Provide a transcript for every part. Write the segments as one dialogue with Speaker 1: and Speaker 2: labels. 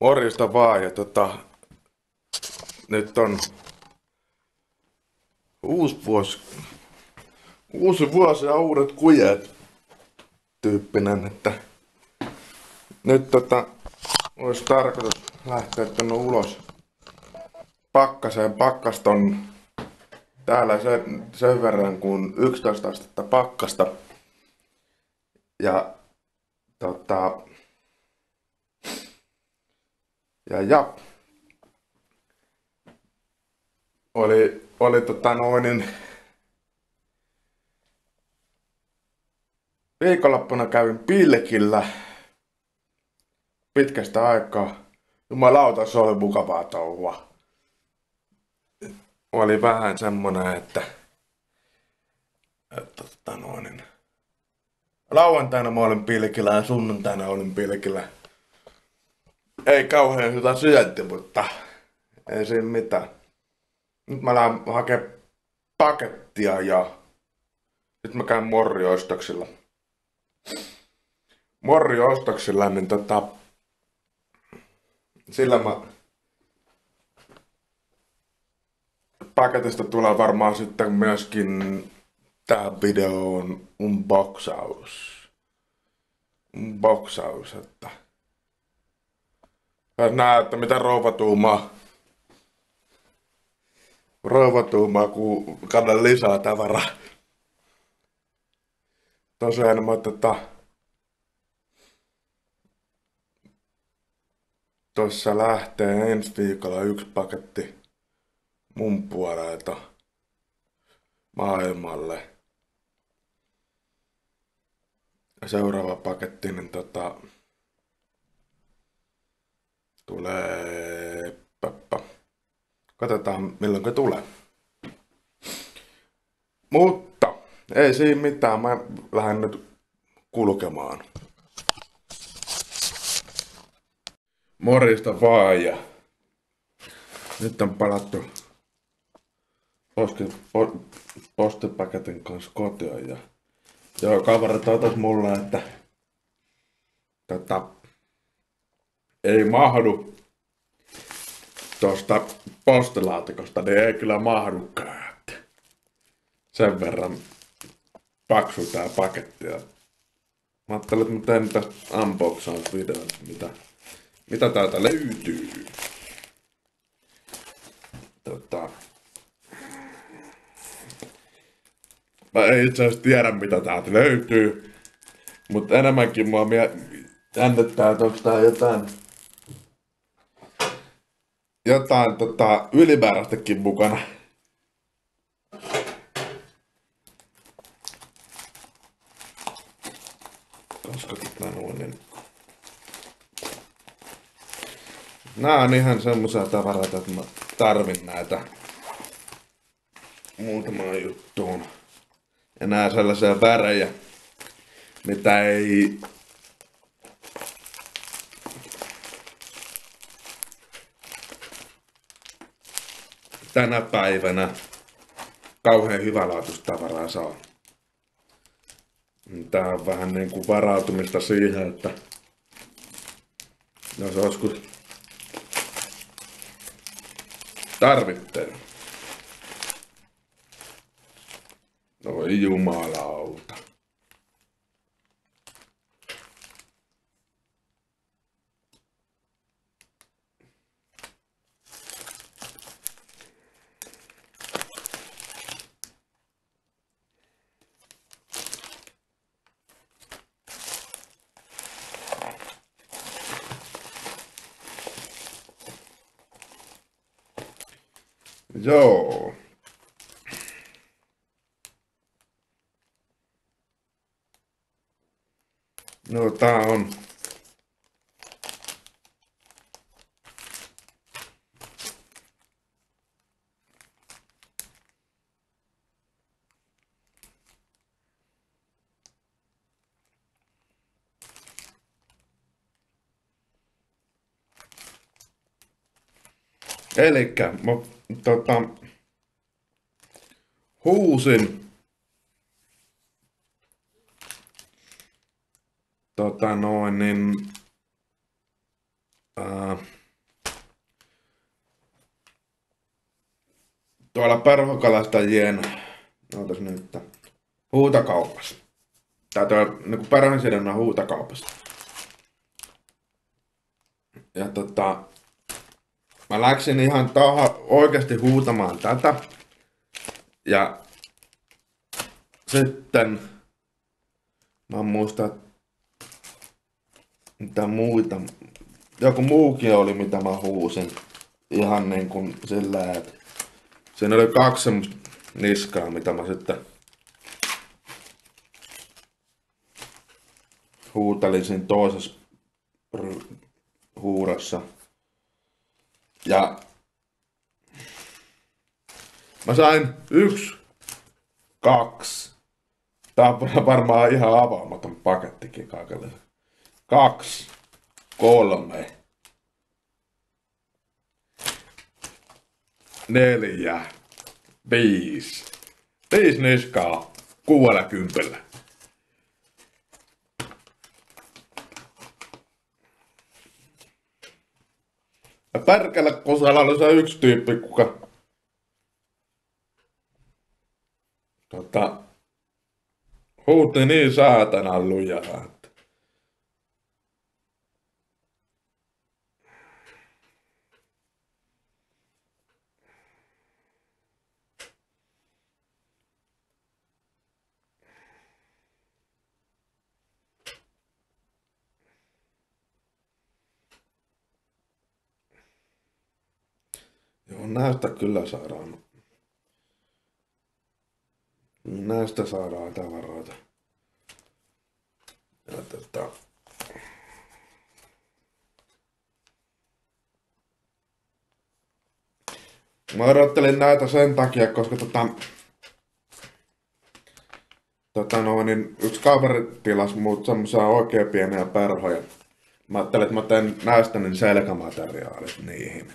Speaker 1: Morjesta vaan ja nyt on uusi vuosi, uusi vuosi ja uudet kujet tyyppinen, että nyt olisi tarkoitus lähteä tänne ulos pakkaseen. Pakkasta on täällä sen verran kuin 11 astetta pakkasta ja ja oli viikonloppuna kävin pilkillä pitkästä aikaa. Jumalauta, se oli mukavaa touhua. Oli vähän semmonen, että lauantaina mä olin pilkillä ja sunnuntaina olin pilkillä. Ei kauhean hyvä syönti, mutta ei siinä mitään. Nyt mä lähden hakemaan pakettia ja nyt mä käyn morriostoksilla. Morriostoksilla, niin sillä mä paketista tulee varmaan sitten myöskin tää videon unboxaus, että näet, että mitä rouvatuumaa, kun kannan lisää tavaraa. Tosiaan mä tossa lähtee ensi viikolla yksi paketti mun puolelta maailmalle. Ja seuraava paketti niin tulee. Katsotaan milloin se tulee. Mutta ei siinä mitään, mä lähden nyt kulkemaan. Morjesta vaan ja nyt on palattu postipaketin kanssa kotiin ja joo, kaveri totes mulle, että ei mahdu tosta postilaatikosta, niin ei kyllä mahdukaan, että sen verran paksu tää paketti. Ja mä ajattelin, että mä teen tästä unboxausvideon, mitä täältä löytyy. Mä en itse asiassa tiedä mitä täältä löytyy, mutta enemmänkin mua jännittää, että onks tää jotain ylimääräistäkin mukana. Koska nää on ihan semmosia tavaroita, että mä tarvin näitä muutamaan juttuun. Ja nää sellaisia värejä, mitä ei tänä päivänä kauhean hyvälaatuista tavaraa saa. Tää on vähän niinku varautumista siihen, että jos joskus tarvitsee. Oi jumalauta. Joo. No tää on elikkä mä huusin noin niin tuolla perhokalastajien, ootas nyt, huutokaupassa. Tai tuolla niinku perhonsidonnan huutokaupassa. Ja mä läksin ihan oikeasti huutamaan tätä. Ja sitten mä muistan, mitä muita. Joku muukin oli, mitä mä huusin. Ihan niin kuin sillä, että siinä oli 2 semmoista niskaa, mitä mä sitten huutelin siinä toisessa huudossa. Ja mä sain 1, 2. Tää on varmaan ihan avaamaton pakettikin kaikille. 2, 3, 4, 5. 5 niskaa 60. Ja pärkälä, kun siellä oli se yksi tyyppi, kuka huutti niin saatana lujaa. Joo, näistä kyllä saadaan. Näistä saadaan tavaroita. Ja mä odottelin näitä sen takia, koska niin yksi kaveri tilasi muut semmosia oikein pieniä perhoja. Mä ajattelin, että mä teen näistä niin selkämateriaalit niihin.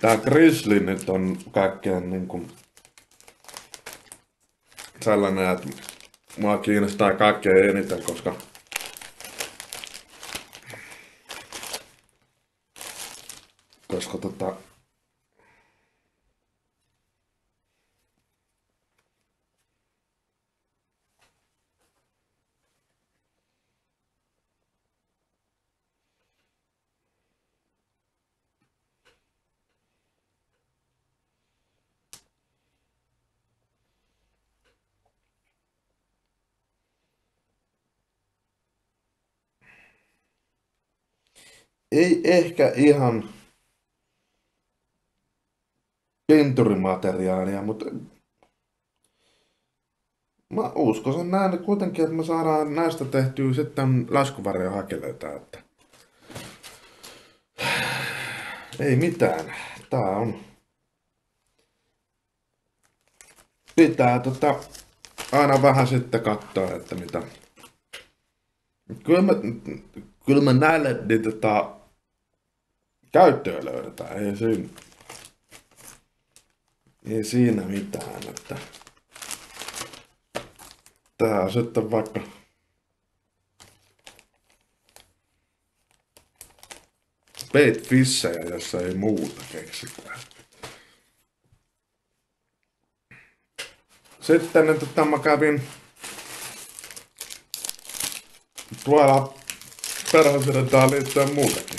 Speaker 1: Tää grizzly nyt on kaikkein niinku sellainen, että mua kiinnostaa kaikkein eniten, koska ei ehkä ihan penturimateriaalia, mutta mä uskoisin näin kuitenkin, että me saadaan näistä tehtyä sitten laskuvarjohakeleita, että ei mitään. Tää on. Pitää aina vähän sitten katsoa, että mitä. Kyllä me näille niin käyttöä löydetään, ei siinä mitään, että tää on sitten vaikka bait-fishejä, jossa ei muuta keksitään. Sitten mä kävin tuolla perhonsidontaan liittyen muutakin.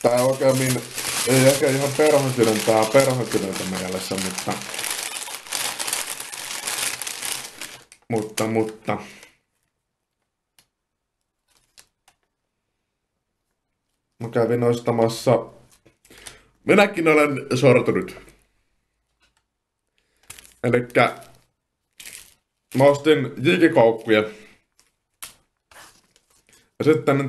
Speaker 1: Tää oikeammin ei ehkä ihan perhonsidonta mielessä, mutta mä kävin ostamassa. Minäkin olen sortunut. Elikkä mä ostin jikikoukkuja. Ja sitten niin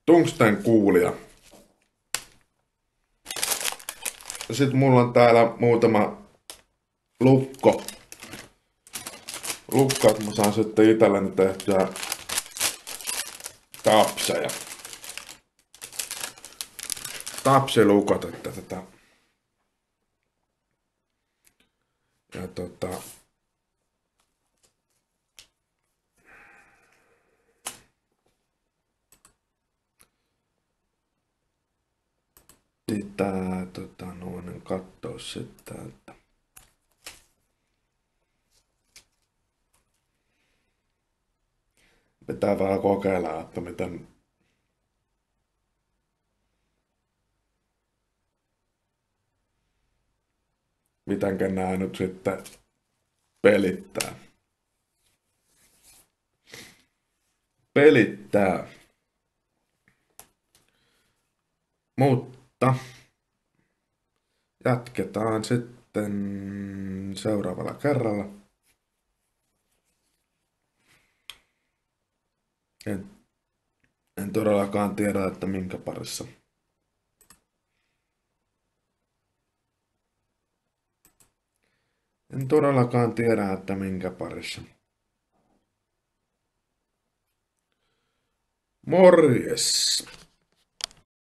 Speaker 1: tungsten kuulia. Ja sit mulla on täällä muutama lukko, että mä saan sitten itselleni tehtyä tapseja. tapsilukot, että ja pitää noin katsoa sitten, että pitää vähän kokeilla, että mitenkä nää nyt sitten pelittää. Mutta jatketaan sitten seuraavalla kerralla. En todellakaan tiedä, että minkä parissa. En todellakaan tiedä, että minkä parissa. Morjes!